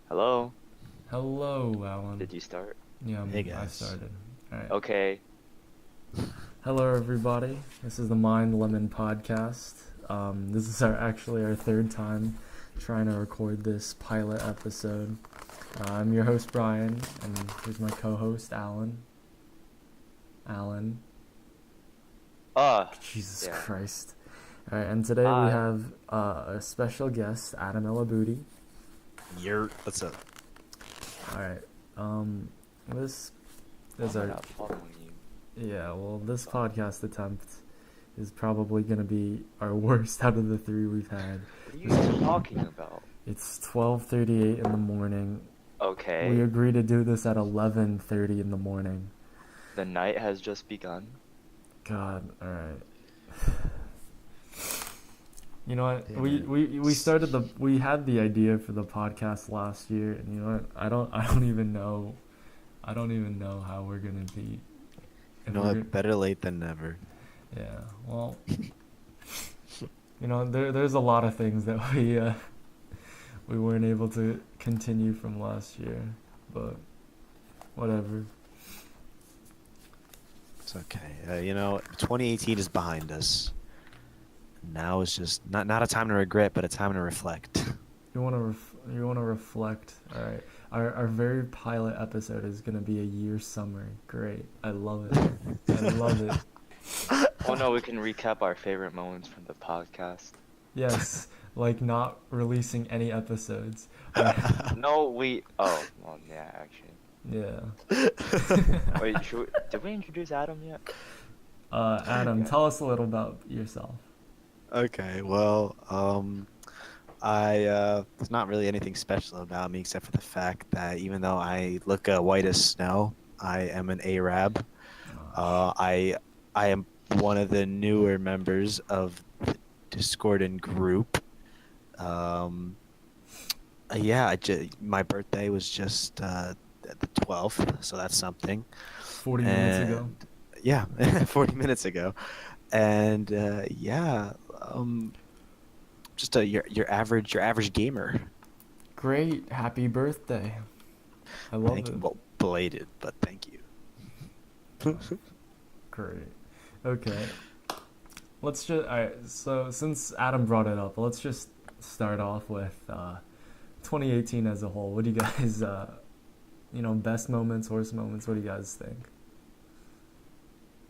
Hello? Hello, Alan. Did you start? Yeah, Hey I guys. started. Alright. Okay. Hello, everybody. This is the Mind Lemon podcast. This is actually our third time trying to record this pilot episode. I'm your host, Brian, and here's my co-host, Alan. Alan. Jesus Yeah. Christ. Alright, and today we Hi. have a special guest, Adam Elaboudi. What's up? Alright, this Why is am I our... not following you? Yeah, well, this podcast attempt is probably going to be our worst out of the three we've had. What are you talking about? It's 12:38 in the morning. We Okay. agreed to do this at 11:30 in the morning. The night has just begun. God, all right. You know what? Yeah, We had the idea for the podcast last year, and you know what? I don't even know how we're going to be. You know what? Better late than never. Yeah, well, there's a lot of things that we weren't able to continue from last year, but whatever. It's okay. 2018 is behind us. Now it's just not a time to regret, but a time to reflect. You wanna reflect. All right, our very pilot episode is gonna be a year summary. Great, I love it. I love it. Oh no, we can recap our favorite moments from the podcast. Yes, like not releasing any episodes. No, Oh, well, yeah, actually. Yeah. Wait, did we introduce Adam yet? Adam, Yeah. tell us a little about yourself. Okay, well, there's not really anything special about me except for the fact that even though I look white as snow, I am an Arab. I am one of the newer members of the Discordant group. My birthday was just the 12th, so that's something. 40 minutes ago. And yeah, 40 minutes ago. And just your average gamer. Great, happy birthday. I love Thank it. you. Well, belated, but thank you. Great. Okay. Alright, so since Adam brought it up, let's just start off with 2018 as a whole. What do you guys, best moments, worst moments, what do you guys think?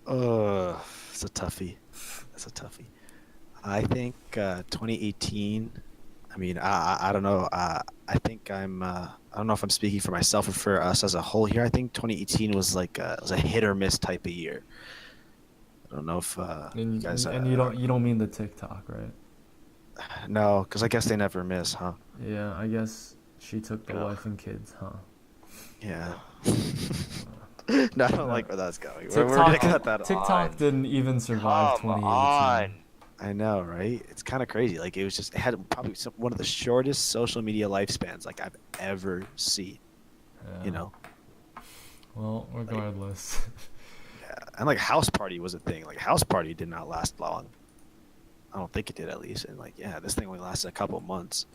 It's a toughie. That's a toughie. I think 2018. I mean, I don't know. I think I don't know if I'm speaking for myself or for us as a whole here. I think 2018 was was a hit or miss type of year. I don't know if you guys. And you don't mean the TikTok, right? No, because I guess they never miss, huh? Yeah, I guess she took the Ugh. wife and kids, huh? Yeah. No, I don't No. like where that's going. TikTok, We're gonna cut that off. TikTok didn't even survive Come 2018. on. I know, right? It's kind of crazy. Like it had probably one of the shortest social media lifespans like I've ever seen. Yeah. You know. Well, regardless. Yeah. And like House Party was a thing. Like House Party did not last long. I don't think it did at least. And like this thing only lasted a couple of months.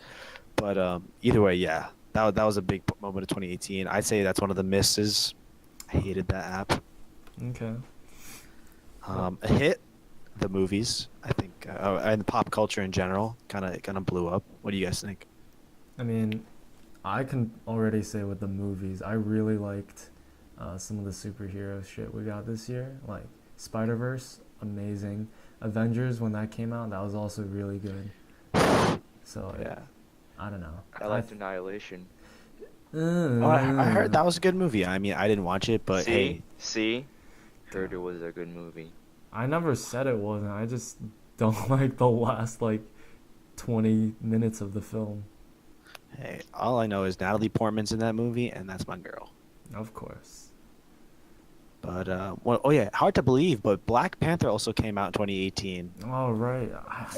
But either way, yeah, that was a big moment of 2018. I'd say that's one of the misses. I hated that app. Okay. A hit, the movies. I think, and pop culture in general, kind of blew up. What do you guys think? I mean, I can already say with the movies, I really liked some of the superhero shit we got this year. Like Spider-Verse, amazing. Avengers, when that came out, that was also really good. So, Yeah. I don't know. I liked Annihilation. Oh, I heard that was a good movie. I mean, I didn't watch it, but hey, See? Heard it was a good movie. I never said it wasn't. I just don't like the last, 20 minutes of the film. all I know is Natalie Portman's in that movie, and that's my girl. Of course. But hard to believe, but Black Panther also came out in 2018. All right.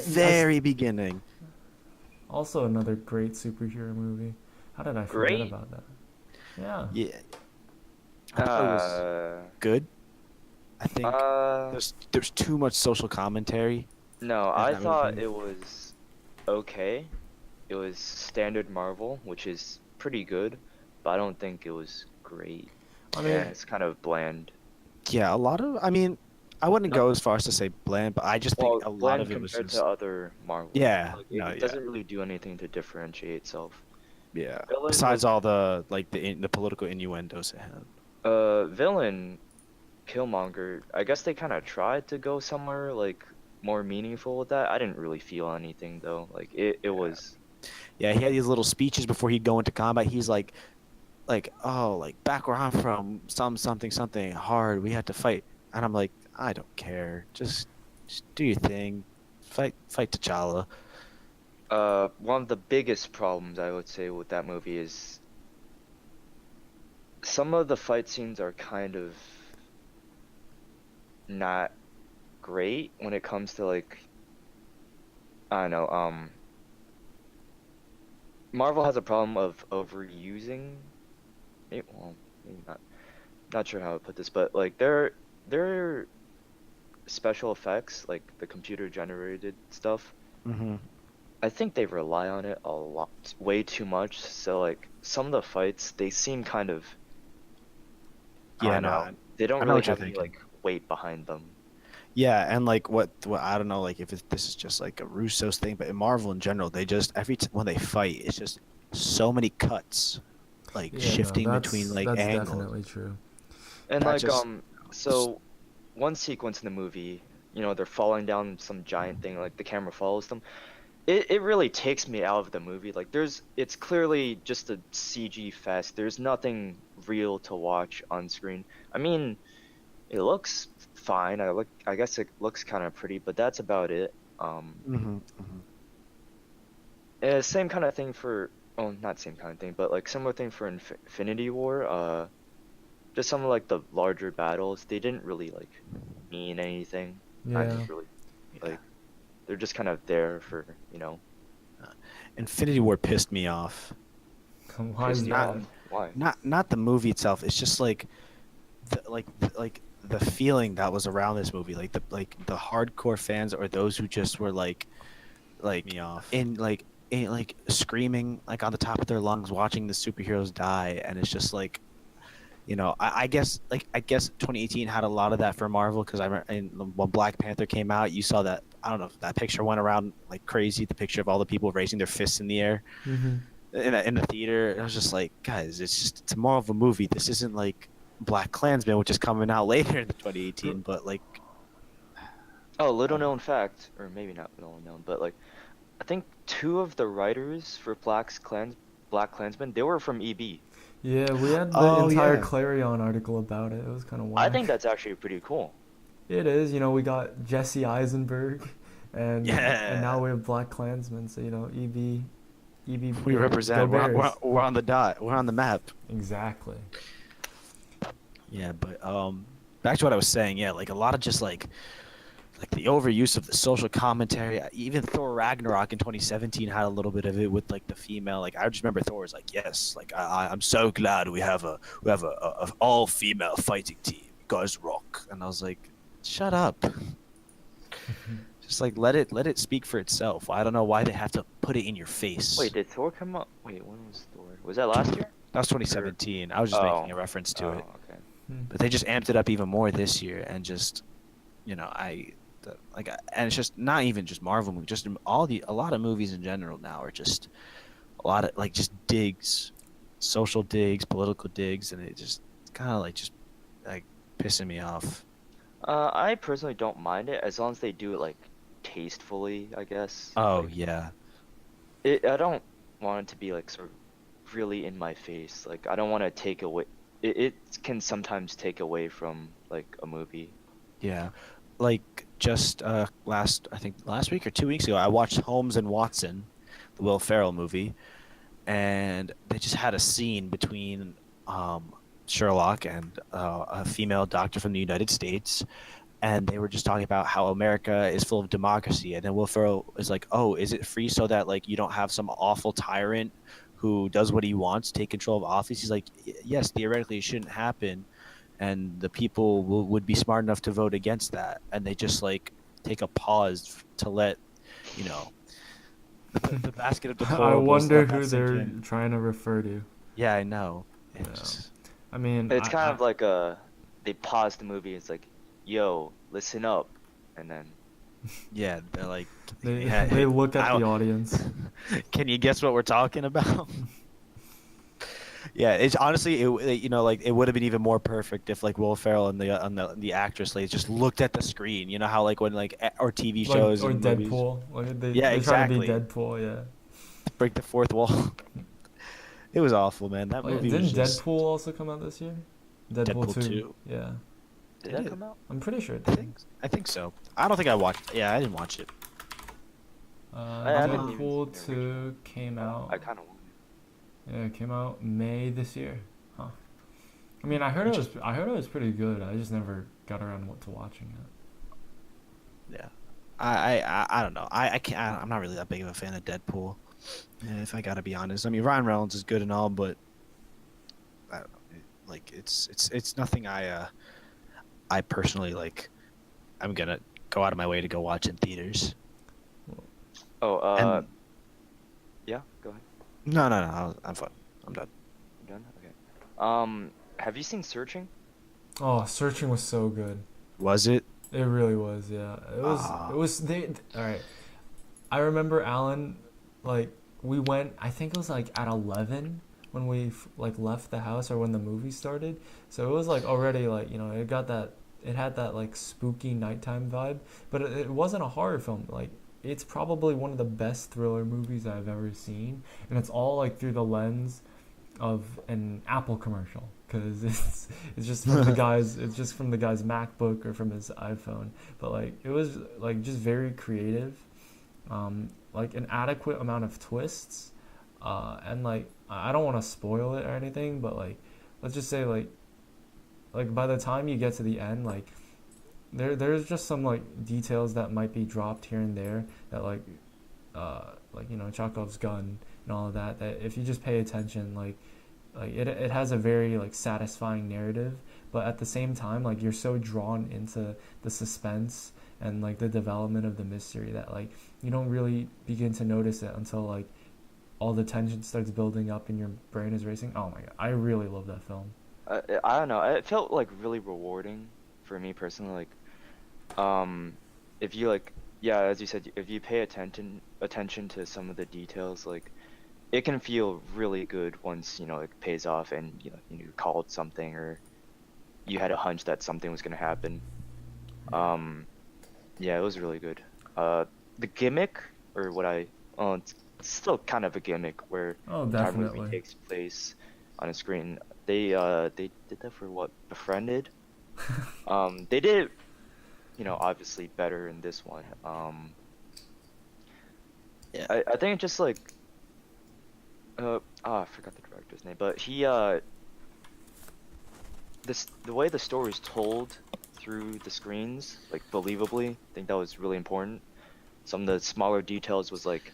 Very beginning. Also another great superhero movie. How did I forget Great? about that? Yeah. Yeah. I thought it was good. I think there's too much social commentary. No, in I that thought movie. it was okay. It was standard Marvel, which is pretty good, but I don't think it was great. I Yeah, mean, it's kind of bland. Yeah, a lot of. I mean, I wouldn't Not go as far as to say bland, but I just think well, a lot bland of it was compared to just. other Marvel. Yeah. Like No. it Yeah. doesn't really do anything to differentiate itself. Yeah. Villain Besides was all the like the political innuendos it had. villain Killmonger. I guess they kind of tried to go somewhere like more meaningful with that. I didn't really feel anything though. Like it Yeah. was Yeah. He had these little speeches before he'd go into combat. He's like oh like back where I'm from something something hard we had to fight, and I'm like I don't care, just do your thing, fight T'Challa. one of the biggest problems I would say with that movie is some of the fight scenes are kind of not great when it comes to like I don't know, Marvel has a problem of overusing it, well, maybe not sure how to put this, but like their special effects, like the computer generated stuff, Hmm. I think they rely on it a lot, way too much. So like some of the fights, they seem kind of, I Yeah, don't no, know, they don't I know really what you're have any thinking. like weight behind them. Yeah, and like what I don't know, like if this is just like a Russo's thing, but in Marvel in general, they just when they fight, it's just so many cuts, like yeah, no, shifting between like that's angles. definitely true. And That like just so one sequence in the movie, they're falling down some giant thing, like the camera follows them. It really takes me out of the movie. Like it's clearly just a CG fest. There's nothing real to watch on screen. I mean, it looks fine. I guess it looks kind of pretty, but that's about it. hmm hmm Same kind of thing for, oh, not same kind of thing, but like similar thing for Infinity War. Just some of like the larger battles, they didn't really like mean anything. Not Yeah. just really yeah. like they're just kind of there for, Infinity War pissed me off. Why piss is you Not off. that? Why? not the movie itself. It's just like the feeling that was around this movie, like the hardcore fans or those who just were like Me off. in like screaming like on the top of their lungs watching the superheroes die, and it's just like I guess 2018 had a lot of that for Marvel because I remember when Black Panther came out, you saw that I don't know if that picture went around like crazy, the picture of all the people raising their fists in the air Mm-hmm. in the theater. And I was just like, guys, it's a Marvel movie. This isn't like Black Klansman, which is coming out later in 2018, but like Oh, I little don't know. known fact, or maybe not little known, but like I think two of the writers for Black Klansman, they were from EB. Yeah, we had the Oh entire yeah, Clarion article about it. It was kind of I think whack. that's actually pretty cool. It is, we got Jesse Eisenberg, and now yeah. we have Black Klansman. So EB, We go represent. Bears. We're on the dot. We're on the map. Exactly. Yeah, but back to what I was saying. Yeah, like a lot of just like the overuse of the social commentary. Even Thor Ragnarok in 2017 had a little bit of it with like the female. Like I just remember Thor was like, "Yes, like I'm so glad we have a all female fighting team. You guys rock." And I was like, "Shut up." Just like let it speak for itself. I don't know why they have to put it in your face. Wait, did Thor come out? Wait, when was Thor? Was that last year? That was Or 2017. I was just oh, making a reference to it. okay. Hmm. But they just amped it up even more this year, and just and it's just not even just Marvel movies, just a lot of movies in general now are just a lot of like just digs, social digs, political digs, and it just kind of like just like pissing me off. I personally don't mind it as long as they do it like tastefully, I guess. Oh Like yeah, I don't want it to be like sort of really in my face. Like I don't want to take away. It can sometimes take away from like a movie. yeah, like just I think last week or 2 weeks ago, I watched Holmes and Watson, the Will Ferrell movie, and they just had a scene between um, Sherlock and a female doctor from the United States, and they were just talking about how America is full of democracy, and then Will Ferrell is like, "Oh, is it free so that like you don't have some awful tyrant who does what he wants, take control of office?" He's like, "Yes, theoretically it shouldn't happen, and the people would be smart enough to vote against that," and they just like take a pause to let you know the basket of I deplorables. wonder Let that who sink they're in. trying to refer to. Yeah, I know. Yeah. It's I mean, It's kind of like they pause the movie. It's like, yo, listen up, and then yeah. They're like, they hey, look at I the audience. can you guess what we're talking about? Yeah, it's honestly, like it would have been even more perfect if like Will Ferrell and the actress like just looked at the screen. You know how like when or TV Like shows or and movies. Deadpool. Like Yeah, they're trying to be exactly. Deadpool, yeah. Break the fourth wall. It was awful, man. That Oh yeah, movie was didn't just Deadpool also come out this year? Deadpool Deadpool 2. 2. Yeah. did Did that it? come out? I'm pretty sure it I did. think so. I don't think I watched. Yeah, I didn't watch it. I didn't even see Deadpool the original. 2 came I out. kind of want Yeah, it came out May this year. Huh. I mean, Which- I heard it was pretty good. I just never got around to watching it. Yeah, I don't know. I can't. I'm not really that big of a fan of Deadpool. If I gotta be honest, I mean Ryan Reynolds is good and all, but I don't know. Like it's nothing I personally like. I'm gonna go out of my way to go watch in theaters. Oh, And yeah, go ahead. no, I'm fine. I'm done. You done? Okay. Have you seen Searching? Oh, Searching was so good. Was it? It really was, yeah. Ah. It was all right. I remember Alan, like we went. I think it was like at 11 when we like left the house or when the movie started. So it was like already like it got that it had that like spooky nighttime vibe, but it wasn't a horror film. Like it's probably one of the best thriller movies I've ever seen, and it's all like through the lens of an Apple commercial because it's just from the guy's MacBook or from his iPhone. But like it was like just very creative, like an adequate amount of twists, and like I don't want to spoil it or anything, but like let's just say like by the time you get to the end, like there's just some like details that might be dropped here and there that like Chekhov's gun and all of that if you just pay attention like it has a very like satisfying narrative, but at the same time like you're so drawn into the suspense and like the development of the mystery that like you don't really begin to notice it until like all the tension starts building up and your brain is racing. Oh my god, I really love that film. I don't know. It felt like really rewarding for me personally. If you like, yeah, as you said, if you pay attention to some of the details, like it can feel really good once it pays off and you called something or you had a hunch that something was gonna happen. Um, yeah, it was really good. The gimmick or what it's still kind of a gimmick where Oh, the entire movie definitely. takes place on a screen. They did that for what? Befriended. They did it, obviously better in this one. Yeah. I think it just like I forgot the director's name, but he the way the story is told through the screens, like believably, I think that was really important. Some of the smaller details was like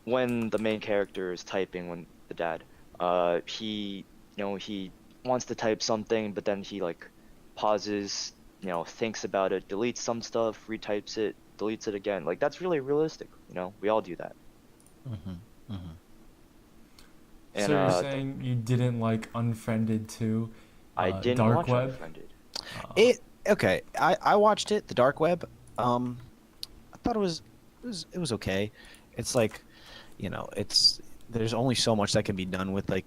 when the main character is typing, when the dad, he wants to type something, but then he like pauses, thinks about it, deletes some stuff, retypes it, deletes it again. Like that's really realistic. We all do that. Mm-hmm. Mm-hmm. And So you're saying you didn't like Unfriended 2, I didn't Dark watch Web? Unfriended. It okay. I watched it, the dark web. I thought it was okay. It's like, it's there's only so much that can be done with like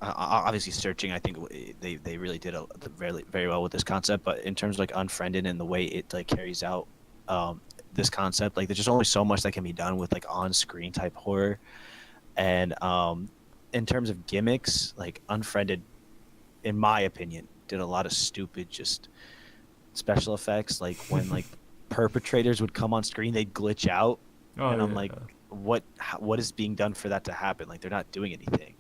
obviously searching. I think they really did very very well with this concept. But in terms of like Unfriended and the way it like carries out this concept, like there's just only so much that can be done with like on screen type horror. And in terms of gimmicks, like Unfriended, in my opinion, did a lot of stupid just special effects. Like when like perpetrators would come on screen, they'd glitch out, Oh and I'm yeah. like, what is being done for that to happen? Like they're not doing anything.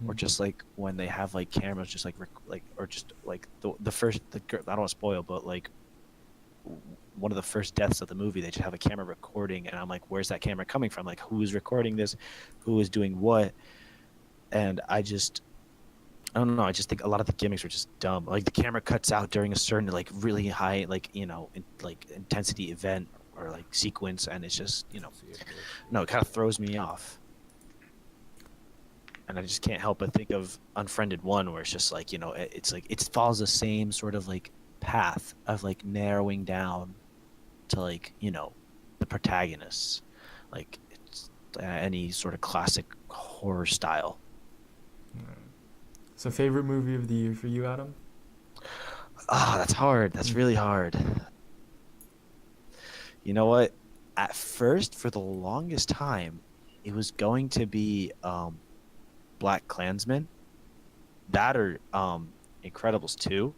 Or Mhm. just like when they have like cameras, just like or just like the first I don't want to spoil, but like one of the first deaths of the movie, they just have a camera recording, and I'm like, where's that camera coming from? Like who is recording this? Who is doing what? And I don't know. I just think a lot of the gimmicks were just dumb. Like the camera cuts out during a certain like really high like like intensity event, or like sequence, and it's just no, it kind of throws me off. And I just can't help but think of Unfriended 1, where it's just like, it's like it follows the same sort of like path of like narrowing down to like, the protagonists, like it's any sort of classic horror style. So favorite movie of the year for you, Adam? Ah, that's hard. That's really hard. You know what? At first, for the longest time, it was going to be Black Klansman, that or Incredibles 2.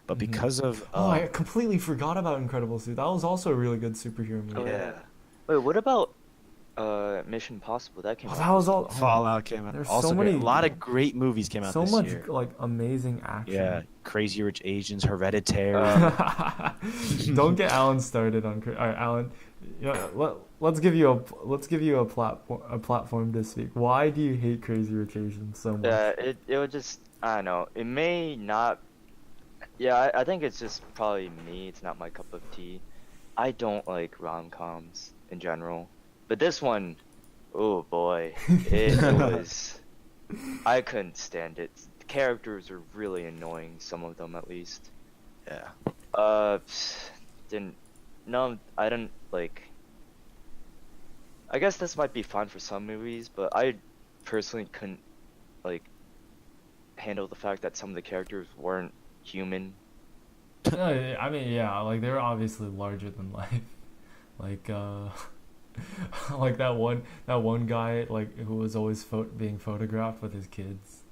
But because of Oh, I completely forgot about Incredibles 2. That was also a really good superhero movie. Oh yeah, yeah. Wait, what about Mission Impossible? That came Oh, out that was this all. year. Fallout came out. There's Also so great. many. A lot of great movies came out So this much year. like amazing action. Yeah, Crazy Rich Asians, Hereditary. Don't get Alan started on. All right, Alan. Let's give you a platform to speak. Why do you hate Crazy Rich Asians so much? Yeah, it would just, I don't know. It may not. Yeah, I think it's just probably me. It's not my cup of tea. I don't like rom-coms in general, but this one, oh boy, it was. I couldn't stand it. The characters are really annoying. Some of them, at least. Yeah. Didn't. No, I didn't like. I guess this might be fun for some movies, but I personally couldn't like handle the fact that some of the characters weren't human. No, I mean, yeah, like they're obviously larger than life. Like, like that one guy like who was always being photographed with his kids,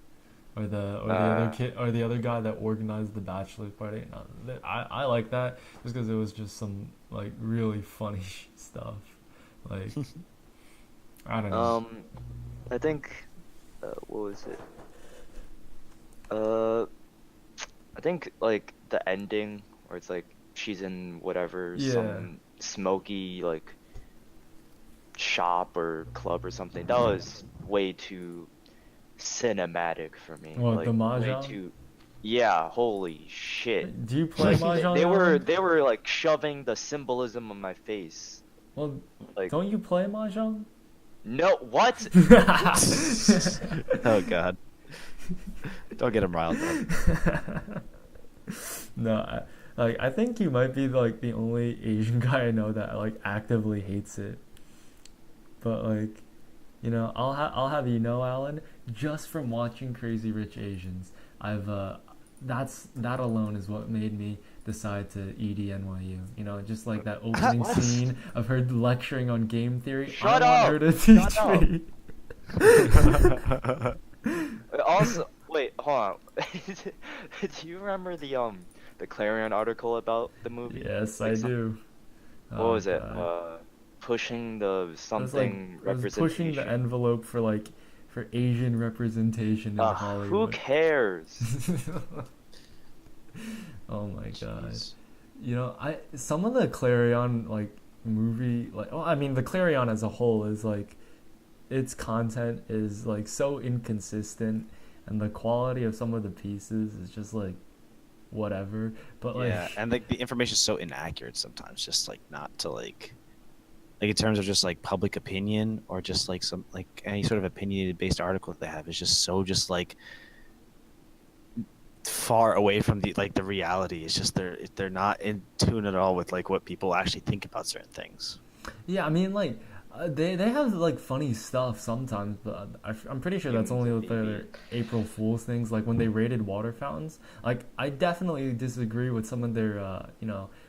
or the other kid, or the other guy that organized the bachelor party. No, I like that just because it was just some like really funny stuff. Like, I don't know. I think, what was it? I think like the ending where it's like she's in whatever some smoky like shop or club or something. That was way too cinematic for me. What, Like the way mahjong? too. Yeah, holy shit. Do you play Like mahjong? they were like shoving the symbolism on my face. Well, Like don't you play mahjong? no, what? Oh God. Don't get him riled up. No, I think you might be like the only Asian guy I know that like actively hates it. But like, I'll have you know, Alan, just from watching Crazy Rich Asians, I've that alone is what made me decide to ED NYU. Just like that opening scene of her lecturing on game theory. Shut I up! want her to teach Shut me. Also, wait, hold on. Do you remember the Clarion article about the movie? Yes, Like I some- do. What Oh, was it? God. Pushing the It was something it was pushing the representation. envelope for Asian representation in Who Hollywood. cares? Oh my God. Jeez. Some of the Clarion like movie I mean the Clarion as a whole is like its content is like so inconsistent, and the quality of some of the pieces is just like whatever. But like Yeah, and like the information is so inaccurate sometimes, just like not to like in terms of just like public opinion or just like some like any sort of opinionated based article that they have is just so just like far away from the reality. It's just they're not in tune at all with like what people actually think about certain things. yeah, I mean like they have like funny stuff sometimes, but I'm pretty sure that's only with their April Fool's things. Like when they rated water fountains, like I definitely disagree with some of their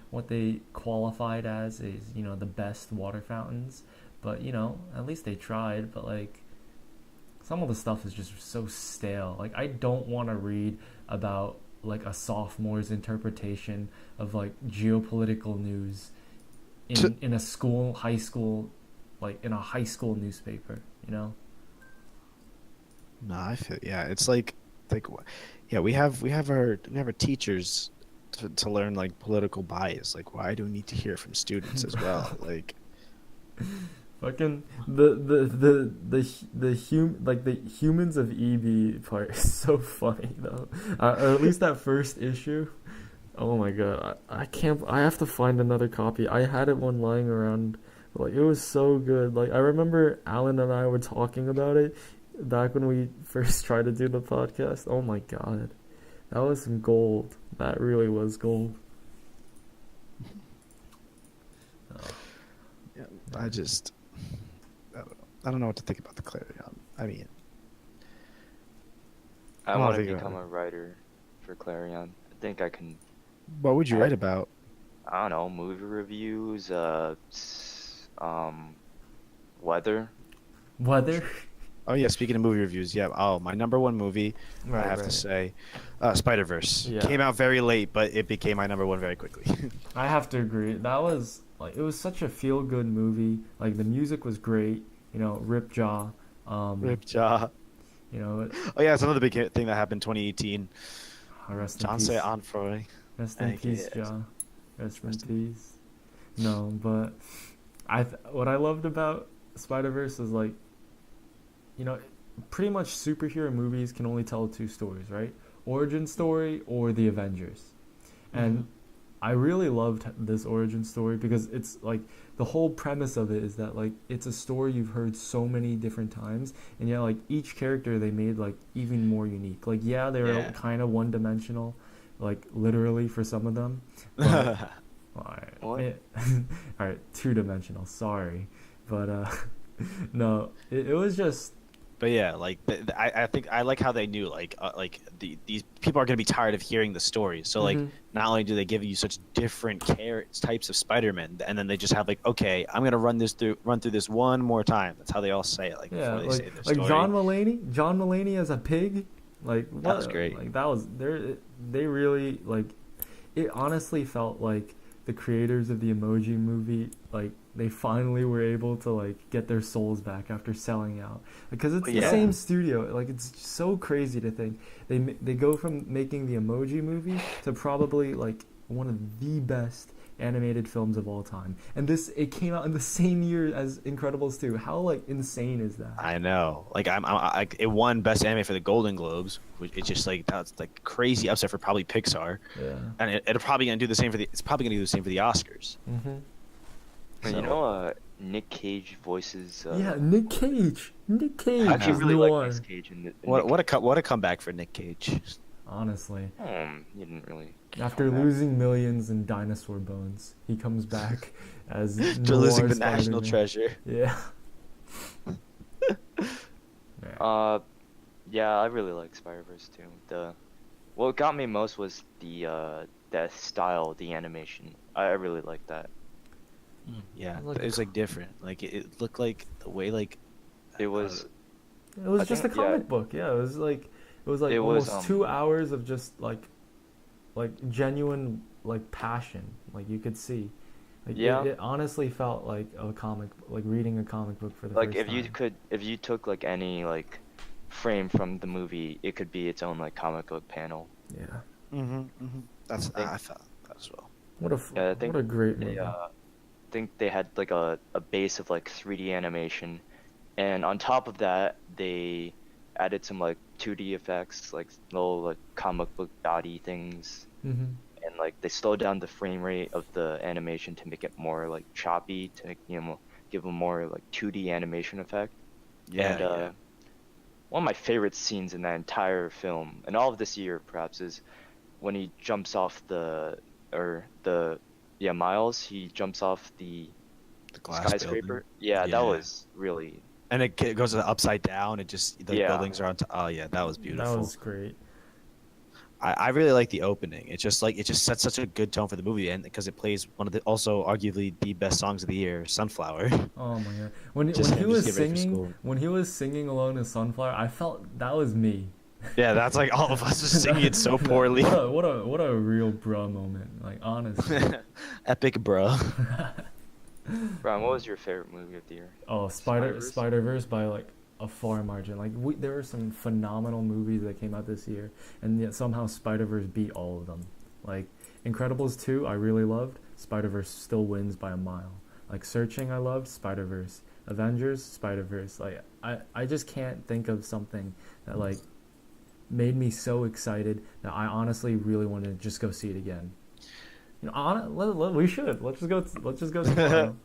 what they qualified as is the best water fountains, but at least they tried. But like some of the stuff is just so stale. Like I don't want to read about like a sophomore's interpretation of like geopolitical news in a high school, like in a high school newspaper. No, I feel it's like yeah, we have our teachers to learn like political bias. Like, why do we need to hear from students as well? Like, Fucking the humans of EB part is so funny though, or at least that first issue. Oh my god, I can't. I have to find another copy. I had it one lying around. Like it was so good. Like I remember Alan and I were talking about it back when we first tried to do the podcast. Oh my god, that was some gold. That really was gold. Oh, Yeah, I man. just I don't know what to think about the Clarion. I mean, I I don't want to think about become it. a writer for Clarion. I think I can. What would you I, write about? I don't know, movie reviews, weather. Weather. Oh yeah, speaking of movie reviews, yeah. Oh, my number one movie, I Right, have to right. say, Spider-Verse. Yeah, Came out very late, but it became my number one very quickly. I have to agree. That was like it was such a feel good movie. Like the music was great. Rip Jaw. Um, Ripjaw. you know, Oh yeah, it's another big thing that happened 2018. rest in John Say peace. Onfroy. Rest in Thank peace, you. Jaw. Rest in Rest in peace. peace. No, but what I loved about Spider Verse is like you know, pretty much superhero movies can only tell two stories, right? Origin story or the Avengers. Hmm. And I really loved this origin story because it's like the whole premise of it is that like it's a story you've heard so many different times, and yet like each character they made like even more unique. Like yeah, they were Yeah. kind of one dimensional, like literally for some of them, but all What? right, all right, two dimensional. Sorry, but no, it was just But yeah, like I think I like how they knew these people are gonna be tired of hearing the stories. So like hmm not only do they give you such different types of Spider-Man, and then they just have like, okay, I'm gonna run through this one more time. That's how they all say it, like yeah, before they say their like story. John Mulaney as a pig, like That was what, great. like that was they really like it honestly felt like the creators of the Emoji Movie like they finally were able to like get their souls back after selling out because it's But the yeah, same studio. Like it's so crazy to think they go from making the Emoji Movie to probably like one of the best animated films of all time, and this it came out in the same year as Incredibles 2. How like insane is that? I know. Like it won Best Anime for the Golden Globes, which it's just like that's like crazy upset for probably Pixar, Yeah. and it'll probably gonna do the same for the. It's probably gonna do the same for the Oscars. Mhm. And So Nick Cage voices. Yeah, Nick Cage. Nick I Cage actually yeah. is really like Nick Noir. Cage and What Nick what Cage. a what a comeback for Nick Cage. Honestly, He didn't really after come back. losing millions in dinosaur bones, he comes back as To losing Noir the national Spider-Man. treasure. Yeah. Yeah. Uh, yeah, I really like Spider-Verse too. What got me most was the style, the animation. I really like that. Yeah, It was like it a, was like different. Like it looked like the way like It I don't was, know. it I was just a think, yeah, comic book. Yeah, it was like it was almost 2 hours of just like genuine like passion. Like you could see. Like yeah. it honestly felt like a comic, like reading a comic book for the Like first time. if you took like any like frame from the movie, it could be its own like comic book panel. Yeah. That's I think, I thought that as well. yeah, What a great they movie. think they had like a base of like 3D animation, and on top of that, they added some like 2D effects, like little like comic book dotty things, hmm and like they slowed down the frame rate of the animation to make it more like choppy to give a more like 2D animation effect. And Yeah, yeah. one of my favorite scenes in that entire film, and all of this year perhaps, is when he jumps off or the, yeah, Miles, he jumps off the The glass building. skyscraper. Yeah, that Yeah. was really, And it goes upside down. It just the yeah, buildings are on top. Oh yeah, that was That beautiful. was great. I really like the opening. It's just like it just sets such a good tone for the movie, and because it plays one of the also arguably the best songs of the year, "Sunflower." Oh my god. Just him just get ready for Singing, school. when he was singing alone in Sunflower, I felt that was me. Yeah, that's like all of us just singing it so poorly. What a real bruh moment. Like honestly. Epic, bro. Brian, what was your favorite movie of the year? Oh, Spider-Verse? Spider-Verse by like a far margin. Like there were some phenomenal movies that came out this year, and yet somehow Spider-Verse beat all of them. Like Incredibles 2, I really loved. Spider-Verse still wins by a mile. Like Searching, I loved. Spider-Verse. Avengers, Spider-Verse. Like I just can't think of something that made me so excited that I honestly really want to just go see it again. We should. Let's just go tomorrow.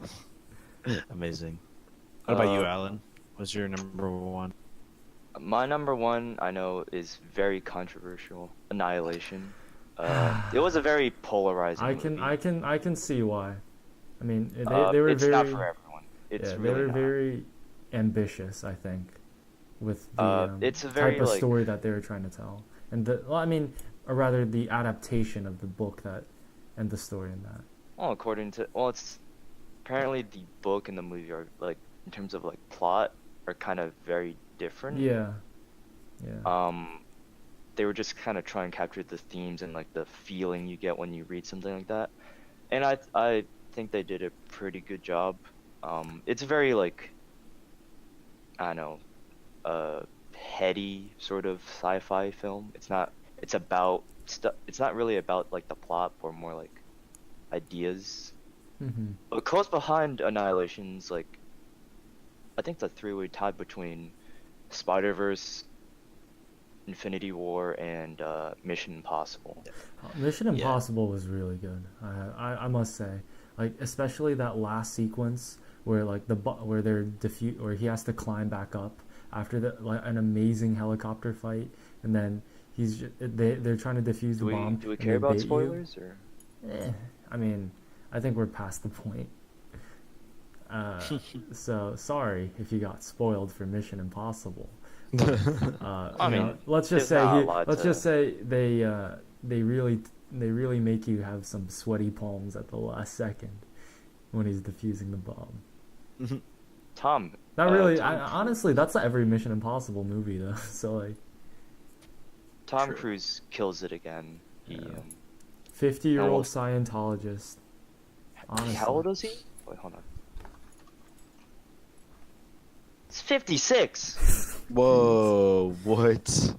Amazing. What about you, Uh, Alan? What's your number one? my number one I know is very controversial. Annihilation. It was a very polarizing movie. I can see why. I mean, they were It's not very, for everyone. It's yeah, they really were not. very ambitious, I think, with the It's a type very of like, story that they were trying to tell, and I mean, or rather, the adaptation of the book that, and the story in that. well, it's apparently the book and the movie are like in terms of like plot are kind of very different. Yeah, yeah. Um, they were just kind of trying to capture the themes and like the feeling you get when you read something like that. And I think they did a pretty good job. It's very like, I don't know, heady sort of sci-fi film. It's not really about like the plot, or more like ideas. Hmm. But close behind Annihilation's like, I think the three-way tie between Spider-Verse, Infinity War, and Mission Impossible. Mission Yeah. Impossible was really good. I must say, like especially that last sequence where like where where he has to climb back up after like an amazing helicopter fight, and then they're trying to defuse the bomb Do we and care they about bait you. spoilers or? I mean, I think we're past the point. Uh, so sorry if you got spoiled for Mission Impossible. I mean, Let's just there's say not a lot let's just to. say they really make you have some sweaty palms at the last second when he's defusing the bomb. Tom, Not really. Tom Honestly, Cruise. that's every Mission Impossible movie though. So like, Tom True. Cruise kills it again. He yeah. 50-year-old almost. Scientologist. How Honestly, old is he? Wait, hold on. It's 56. Whoa, what?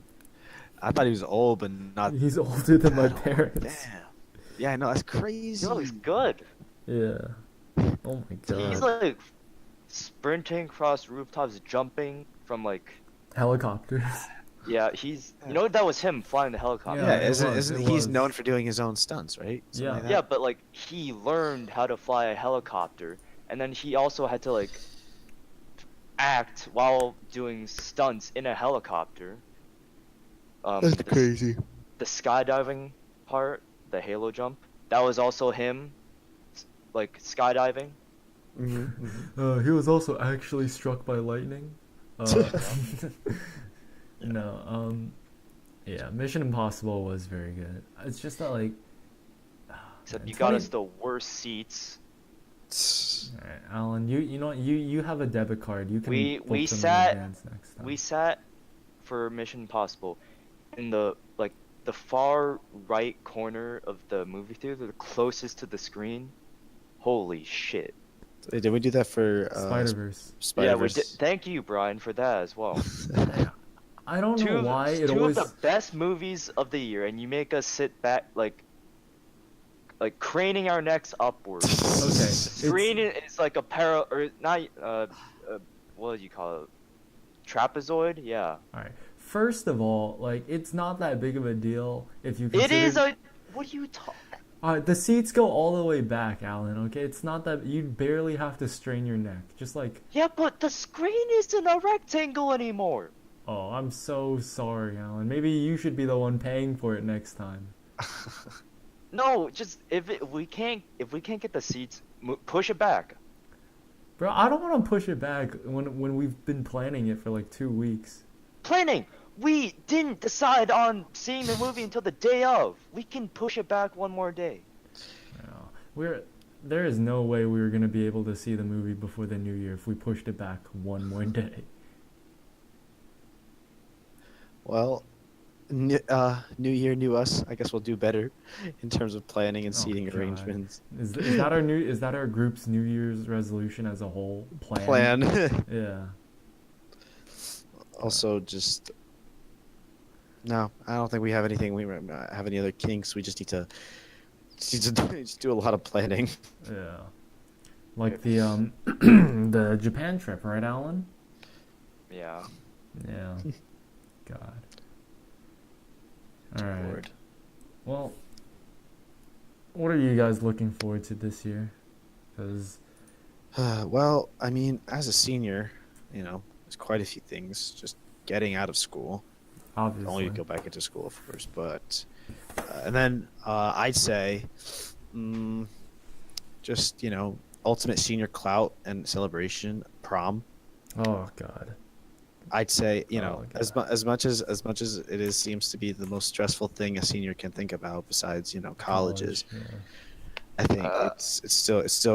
I thought he was old, but not he's older than my that old. parents. Damn. Yeah, I know. That's He crazy. looks good. Yeah. Oh my He's god. like sprinting across rooftops, jumping from like. Helicopters. Yeah, that was him flying the helicopter. Yeah, Yeah, it isn't was. isn't It he's was. known for doing his own stunts, right? Something Yeah. like Yeah, that. but like he learned how to fly a helicopter, and then he also had to like act while doing stunts in a helicopter. That's The, crazy. the skydiving part, the halo jump, that was also him, like skydiving. He was also actually struck by lightning. Uh, no, yeah, Mission Impossible was very good. It's just that like, Except man, you got 20 us the worst seats. Alright, Alan, you know you have a debit card. You can We book we them in sat advance next time. we sat for Mission Impossible in the far right corner of the movie theater, the closest to the screen. Holy shit. Did we do that for Spider-Verse. Yeah, we did. Spider-Verse? Thank you, Brian, for that as well. I don't know why it Two of always. the best movies of the year, and you make us sit back like craning our necks upwards. Okay, The it's screen is like a or not what do you call it? Trapezoid? Yeah. alright. First of all, like it's not that big of a deal if you It is consider. what are you talking? The seats go all the way back, Alan. Okay, it's not that you barely have to strain your neck. Just like, Yeah, but the screen isn't a rectangle anymore. oh, I'm so sorry, Alan. Maybe you should be the one paying for it next time. No, just if we can't get the seats, push it back. Bro, I don't want to push it back when we've been planning it for like 2 weeks. Planning. We didn't decide on seeing the movie until the day of. We can push it back one more day. No, there is no way we were gonna be able to see the movie before the new year if we pushed it back one more day. Well, new year, new us. I guess we'll do better in terms of planning and Oh, seating God. arrangements. Is that our group's New Year's resolution as a whole plan? Yeah. Also, just no. I don't think we have anything. We have any other kinks. We just need to just do a lot of planning. Yeah. Like the the Japan trip, right, Alan? Yeah. Yeah. God. All right. Lord. Well, what are you guys looking forward to this year? Because Well, I mean, as a senior, there's quite a few things. Just getting out of school, only obviously, to go back into school, of course. But and then I'd say, mm, just ultimate senior clout and celebration, prom. oh god, I'd say, oh as god, much as it is seems to be the most stressful thing a senior can think about besides, colleges. college, yeah. I think Uh, it's still, it's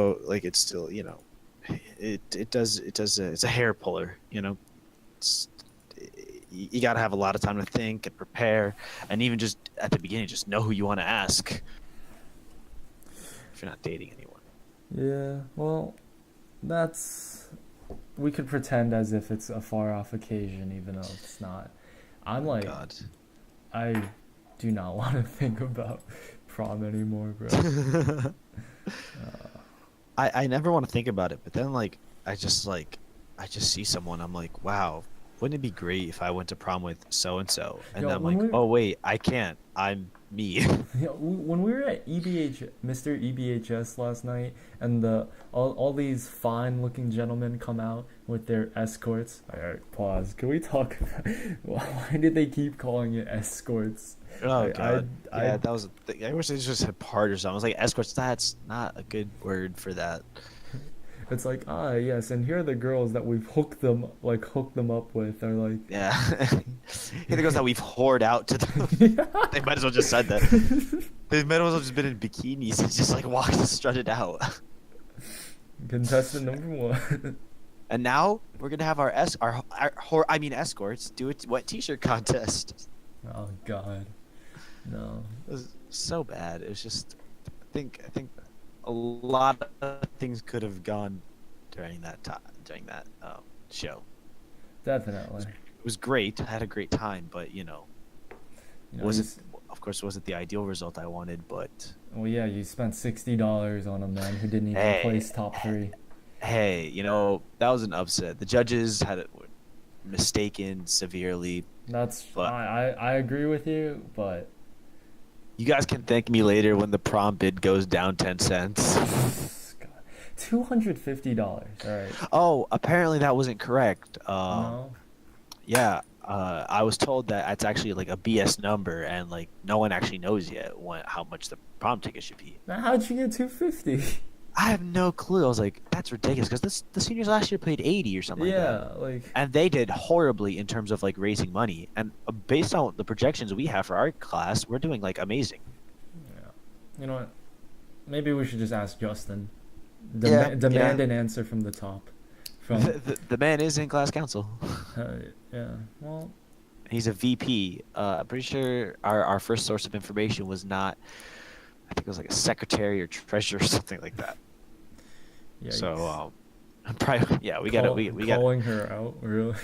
a hair puller, It's, you got to have a lot of time to think and prepare, and even just at the beginning, just know who you want to ask if you're not dating anyone. Yeah, well, that's we could pretend as if it's a far off occasion, even though it's not. I'm Oh like, God. I do not want to think about prom anymore, bro. I never want to think about it, but then I just see someone. I'm like, wow, wouldn't it be great if I went to prom with so and so? And Yo, then I'm when like, we oh wait, I can't. I'm me. when we were at Mr. EBHS last night, and all these fine looking gentlemen come out with their escorts. All right, pause. Can we talk? Why did they keep calling it escorts? Oh I, God. I, Yeah, I that was. I wish they just had part or something. I was like, escorts. That's not a good word for that. It's like, ah, yes, and here are the girls that we've hooked them up with. Are like, Yeah. Here the girls that we've whored out to the. They might as well just said that. They might as well just been in bikinis and just like walked and strutted out. contestant number one. And now we're gonna have escorts do a wet t-shirt contest. Oh God, no. It was so bad. It was just, I think a lot of things could have gone during that time, during that show. Definitely. It was great. I had a great time, but You know, was it? Of course, wasn't the ideal result I wanted, but well, yeah, you spent $60 on a man who didn't even hey, place top three. hey, that was an upset. The judges had it mistaken severely, That's but I agree with you, but you guys can thank me later when the prom bid goes down 10 cents. God, $250. All right. Oh, apparently that wasn't correct. No. Yeah, I was told that it's actually like a BS number, and like no one actually knows yet how much the prom ticket should be. Now how'd you get 250? I have no clue. I was like, that's ridiculous because the seniors last year paid 80 or something like that, Yeah, like and they did horribly in terms of like raising money. And based on the projections we have for our class, we're doing like amazing. yeah. You know what? Maybe we should just ask Justin. Yeah, Demand yeah. an answer from the top. From The man is in class council. yeah. Well, He's a VP. I'm pretty sure our first source of information was not. I think it was like a secretary or treasurer or something like that. yeah. So, probably yeah, we gotta we got. calling her out, really.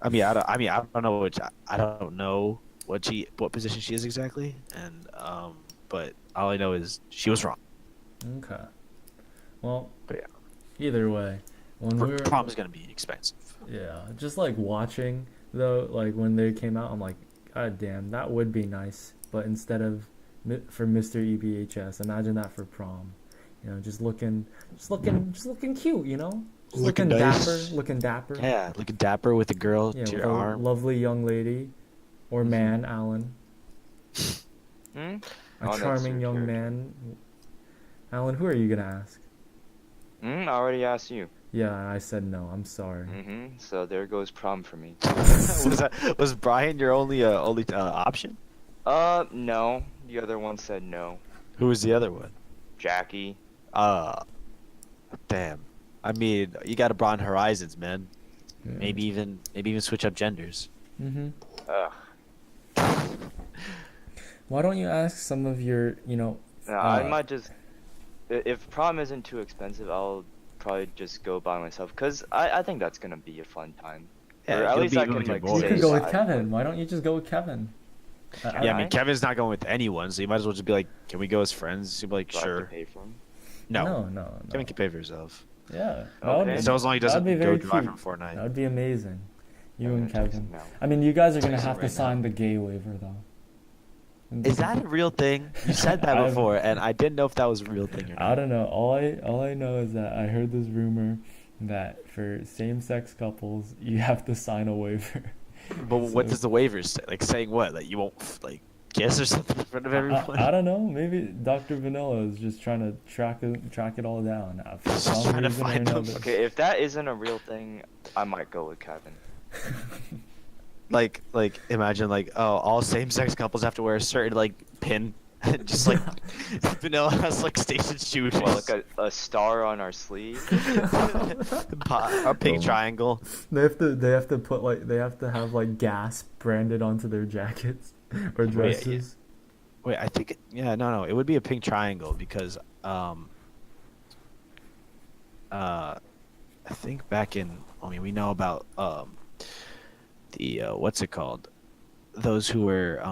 I don't know I don't know what position she is exactly, and but all I know is she was wrong. Okay. Well, But yeah, either way, when we were prom is gonna be expensive. yeah, just like watching though, like when they came out, I'm like, God damn, that would be nice. But instead of for Mr. EBHS, imagine that for prom. Just looking cute. Just Looking looking nice. dapper, looking dapper. Yeah, looking dapper with a girl Yeah, to with your a arm. lovely young lady, or man, Alan, Hmm? a Oh, that's charming your young character. man. Alan, who are you gonna ask? I already asked you. Yeah, I said no. I'm sorry. So there goes prom for me. Was Brian your only option? No. The other one said no. Who was the other one? Jackie. Uh, damn. I mean, you got to broaden horizons, man. Yeah. Maybe even switch up genders. Mhm. Ugh. Why don't you ask some of your, I might just. If prom isn't too expensive, I'll probably just go by myself. Cause I think that's gonna be a fun time. Yeah, Or at you'll least be I with can your like boys. you say could go with I Kevin. went. Why don't you just go with Kevin? Yeah, I mean, Alright. Kevin's not going with anyone, so you might as well just be like, "Can we go as friends?" He'd be like, Do I have to "Sure." pay for 'em? No, No. Kevin can pay for himself. Yeah. Okay. So as long as he that'd be doesn't go very drive cute. from Fortnite. That would be amazing. You I'm and gonna text Kevin. him now. I mean, you guys are gonna Text him have to right sign now. the gay waiver, though. Is that a real thing? You said that I've, before, and I didn't know if that was a real thing or I not. don't know. All I know is that I heard this rumor that for same-sex couples you have to sign a waiver. But what So does the waivers say? Like saying what? Like you won't like kiss or something in front of everyone? I don't know. Maybe Dr. Vanilla is just trying to track it all down for Just some trying to reason or find them. another. Okay, if that isn't a real thing, I might go with Kevin. Like imagine like oh all same-sex couples have to wear a certain like pin, just like Vanilla has like station shoes. Well, like a star on our sleeve. A pink triangle. They have to put like they have to have like gas branded onto their jackets or dresses. Wait, I think no, it would be a pink triangle because I think back in I mean we know about the what's it called? Those who were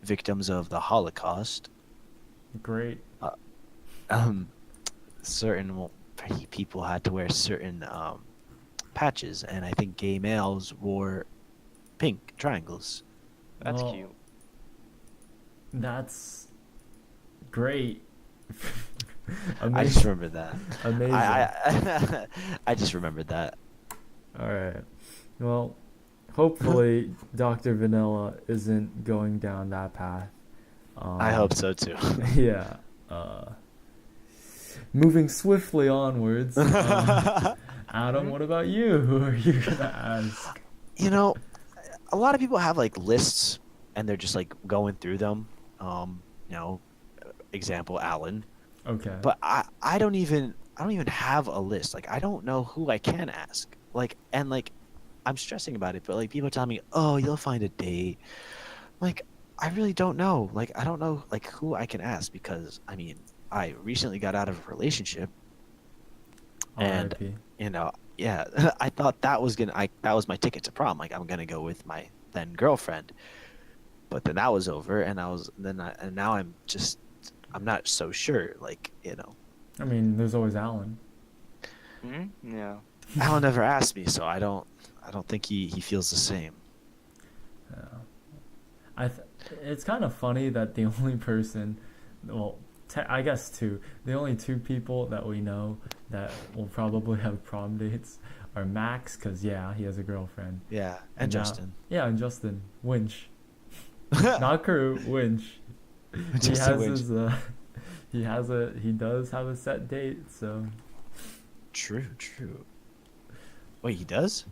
victims of the Holocaust. Great. Um certain people had to wear certain patches and I think gay males wore pink triangles. That's Well, cute. That's great. I just Amazing. remembered that. Amazing. I just remembered that. All right. Well, hopefully Dr. Vanilla isn't going down that path. I hope so too. Yeah. Moving swiftly onwards. Adam, what about you? Who are you gonna ask? You know, a lot of people have like lists and they're just like going through them. You know, example Alan. Okay. But I don't even have a list. Like I don't know who I can ask. Like and like I'm stressing about it, but like people tell me, "Oh, you'll find a date." Like I really don't know. Like I don't know like who I can ask because I mean, I recently got out of a relationship and R.I.P. you know, yeah, I thought that was that was my ticket to prom. Like I'm going to go with my then girlfriend. But then that was over and and now I'm not so sure like, you know. I mean, there's always Alan. Yeah. Alan never asked me, so I don't think he feels the same. Yeah. It's kind of funny that the only person, well, I guess the only two people that we know that will probably have prom dates are Max, because, yeah, he has a girlfriend. Yeah, and now- Justin. Yeah, and Justin. Winch. Not Carew, Winch. Justin Winch. He does have a set date, so. True. Wait, he does?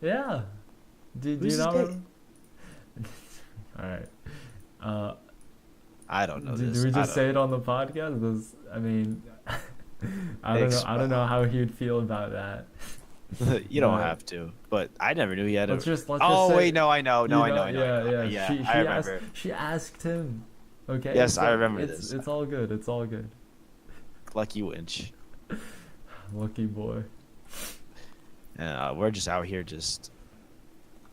Yeah. Do Who's you his not date? remember? Alright. I don't know Do this. we I just don't- say it on the podcast? I mean, I don't know. I don't know how he'd feel about that. You don't But- have to, but I never knew he had a. Let's just Oh say, wait, no, I know. No, you I know. I know. Yeah. I remember. She asked him. Okay. Yes, I so remember it's, this. It's all good. It's all good. Lucky Winch. Lucky boy. We're just out here, just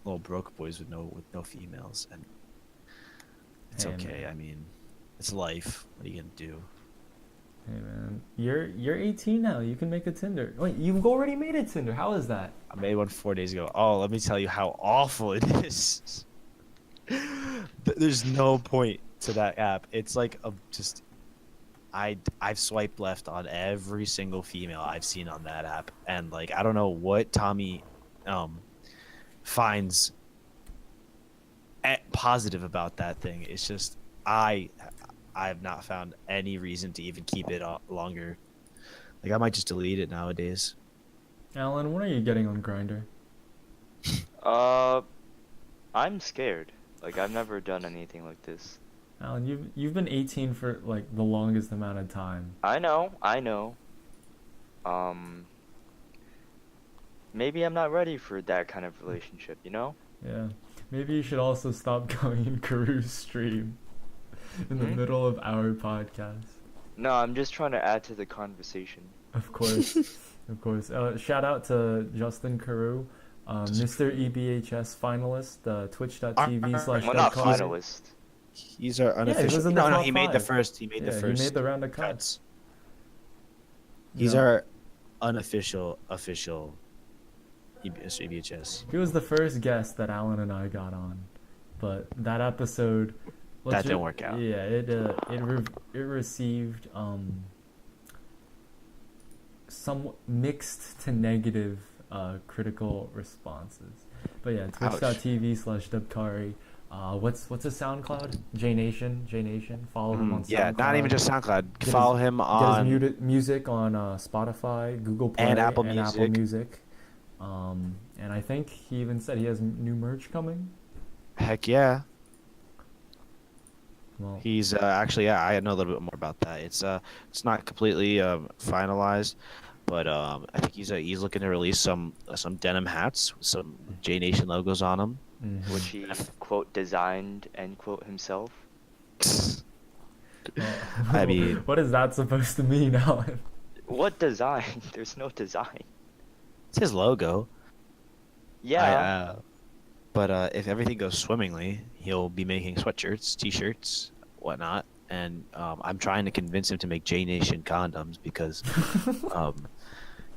little broke boys with no females, and it's Hey, okay. man. I mean, it's life. What are you gonna do? Hey man, you're 18 now. You can make a Tinder. Wait, you've already made a Tinder. How is that? I made one 4 days ago. Oh, let me tell you how awful it is. There's no point to that app. It's like I've swiped left on every single female I've seen on that app, and like I don't know what Tommy finds positive about that thing. It's just I have not found any reason to even keep it longer. Like I might just delete it nowadays. Alan, when are you getting on Grinder? I'm scared. Like I've never done anything like this. Alan, you've been 18 for like the longest amount of time. I know. Maybe I'm not ready for that kind of relationship, you know? Yeah. Maybe you should also stop going in Karoo's stream in the middle of our podcast. No, I'm just trying to add to the conversation. Of course. Of course. Shout out to Justin Carew, Mr. EBHS finalist, twitch.tv/. Well, not finalist. He's our he was unofficial. in the No, top he made the five. first. He made the first. He made the round of cuts. He's Yeah. our unofficial EBHS. He was the first guest that Alan and I got on, but that episode Well, That didn't work out. yeah, it received some mixed to negative critical responses. But yeah, Ouch. twitch.tv/Dubkari. What's his SoundCloud? J Nation. Follow him on Yeah, not even SoundCloud. just SoundCloud. Get his Follow him get his on music on Spotify, Google and Play, Apple and Apple Music. Music. And I think he even said he has new merch coming. Heck yeah. Well, He's actually, yeah, I know a little bit more about that. It's not completely finalized, but I think he's looking to release some denim hats with some J Nation logos on them. Which mhm. he quote designed end quote himself. I Well, mean, what is that supposed to mean, Alan? What design? There's no design. it's his logo. I Yeah. But if everything goes swimmingly, he'll be making sweatshirts, t-shirts, whatnot. And I'm trying to convince him to make J Nation condoms because, um,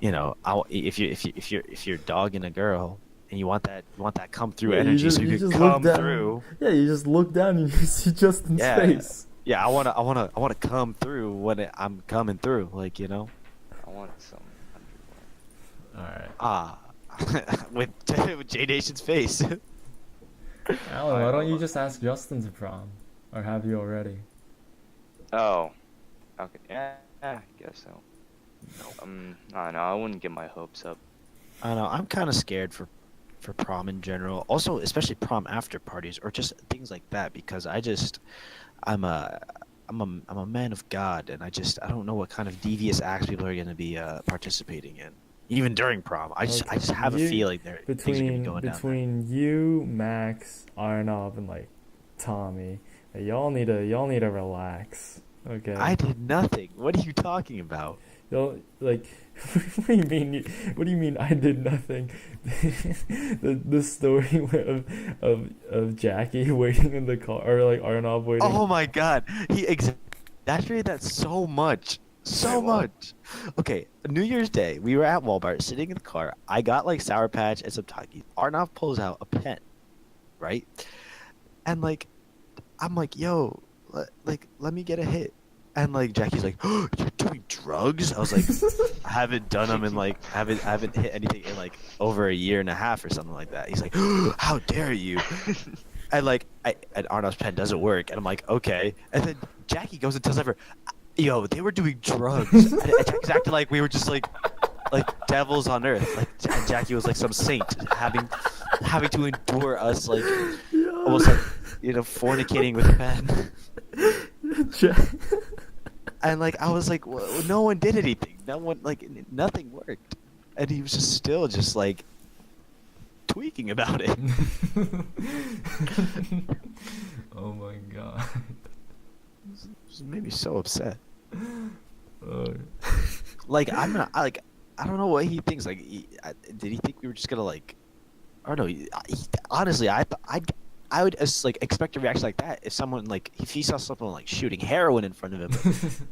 if you're dogging a girl and you want that come through Yeah, energy, so you you could just look come down. through. Yeah, you just look down and you see Justin's Yeah, face. yeah. I wanna come through when I'm coming through, I want some underwear. All right, ah, with with J Nation's face. Alan, why don't you just ask Justin to prom, or have you already? Oh. Okay. Yeah, I guess so. I don't know. I wouldn't get my hopes up. I don't know. I'm kind of scared for prom in general. Also, especially prom after parties or just things like that because I'm a I'm a man of God and I don't know what kind of devious acts people are going to be participating in even during prom. I Okay, just have a you feeling things are going to be between going down there. between you, Max, Arnov, and like Tommy, y'all need to relax. Okay. I did nothing. What are you talking about? Y'all like what do you mean? What do you mean? I did nothing. The story of Jackie waiting in the car, or like Arnov waiting. Oh my God. He exaggerated that so much. Wait, So what? much. Okay, New Year's Day, we were at Walmart sitting in the car. I got like Sour Patch and some Takis. Arnav pulls out a pen, right? And like, I'm like, yo, let me get a hit. And like Jackie's like, oh, you're doing drugs? I was like, I haven't done them in like, I haven't hit anything in like over a year and a half or something like that. He's like, oh, how dare you? And like, and Arnav's pen doesn't work, and I'm like, okay. And then Jackie goes and tells everyone, yo, they were doing drugs. And Jackie's acting like we were just like devils on earth. Like Jackie was like some saint having to endure us like almost like fornicating with a pen. And like I was like, well, no one did anything. No one nothing worked, and he was just still just like tweaking about it. Oh my god. It just made me so upset. Uh, Like I'm not I don't know what he thinks. Like, did he think we were just gonna like? I don't know. Honestly, I would like expect a reaction like that if someone like if he saw someone like shooting heroin in front of him.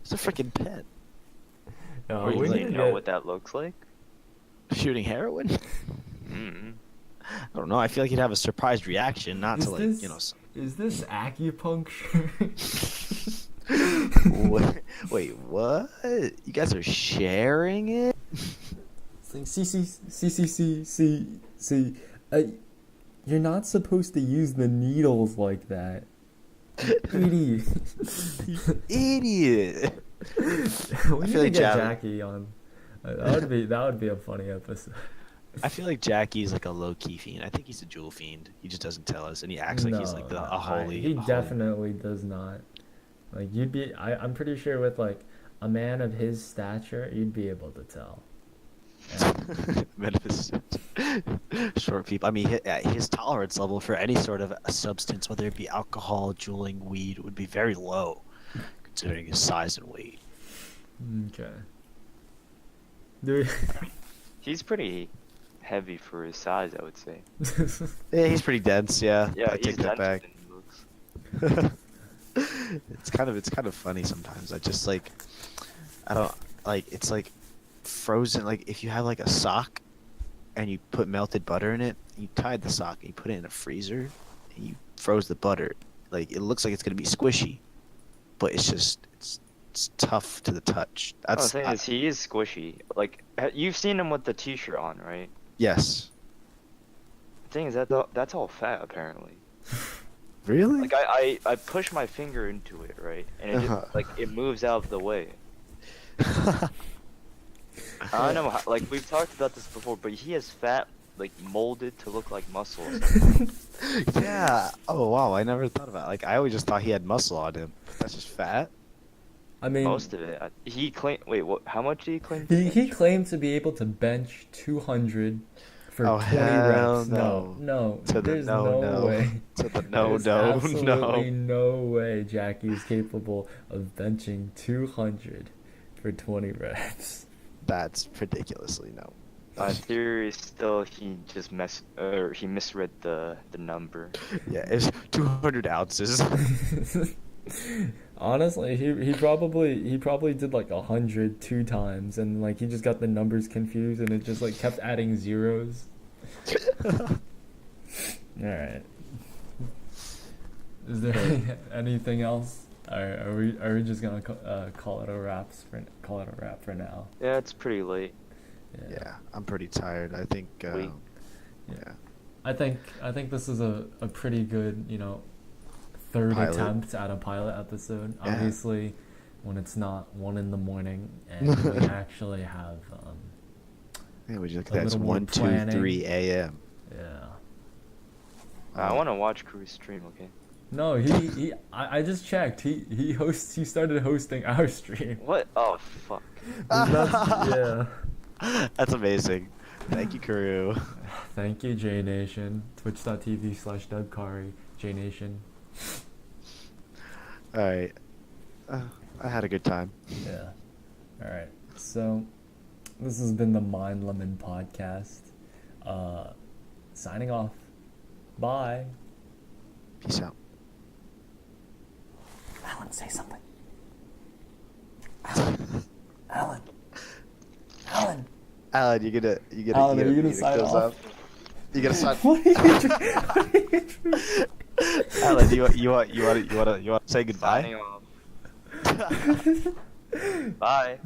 It's a freaking pen. no, Or you we like need to You know get. what that looks like? Shooting heroin? Mm. I don't know. I feel like he'd have a surprised reaction, not Is to like this is this acupuncture? Wait, what? You guys are sharing it? It's like see. You're not supposed to use the needles like that. Idiot. You idiot. We I need feel to like get Jackie on. That would be a funny episode. I feel like Jackie's like a low key fiend. I think he's a jewel fiend. He just doesn't tell us, and he acts like he's like No, a holy. he a holy- definitely does not. Like I'm pretty sure with like a man of his stature, you'd be able to tell. And Metaphysics. Short people. I mean, his tolerance level for any sort of a substance, whether it be alcohol, juuling, weed, would be very low, considering his size and weight. okay. Dude. He's pretty heavy for his size, I would say. Yeah, he's pretty dense. Yeah, Yeah, I he's take that denser back. than he looks. It's kind of funny sometimes. I just like I don't like it's like frozen. Like if you have like a sock and you put melted butter in it, you tied the sock and you put it in a freezer and you froze the butter. like it looks like it's gonna be squishy, but it's tough to the touch. The thing is, he is squishy. Like, you've seen him with the t-shirt on, right? Yes. The thing is that's all fat apparently. Really? Like I push my finger into it, right, and it just, like it moves out of the way. I don't know how, like we've talked about this before, but he has fat like molded to look like muscle. Yeah. Oh wow, I never thought about it. Like I always just thought he had muscle on him. But that's just fat. I mean, Most of it. He claimed. Wait, what? How much did he claim? he claimed to be able to bench 200 for 20 hell reps. no. No, To the there's no, no no. way. To the There's no, absolutely no. no way Jackie is capable of benching 200 for 20 reps. That's ridiculously no. My theory is still he just he misread the number. Yeah, it's 200 ounces. Honestly, he probably did like 100 2 times, and like he just got the numbers confused, and it just like kept adding zeros. All right. Is there anything else? Are we just gonna call it a wrap for now? Yeah, it's pretty late. Yeah, I'm pretty tired. I think. Wait. Yeah. I think this is a pretty good, third Pilot. attempt at a pilot episode. Yeah. Obviously, when it's not 1 a.m. and we actually have Yeah, we just a that's little more 1, 2, planning. 3 a.m. Yeah. I want to watch Crew's stream. Okay. No, I just checked. He started hosting our stream. What? Oh fuck. Yeah. That's amazing. Thank you, Kuru. Thank you, J Nation. Twitch.tv/DebKari. J Nation. All right. I had a good time. Yeah. All right. So, this has been the Mind Lemon podcast. Signing off. Bye. Peace out. Alan, say something. Alan. Alan. Alan, you gonna Alan, are you gonna sign close off? up? You gonna sign? What are you doing? Alan, you want to say goodbye? Signing off. Bye.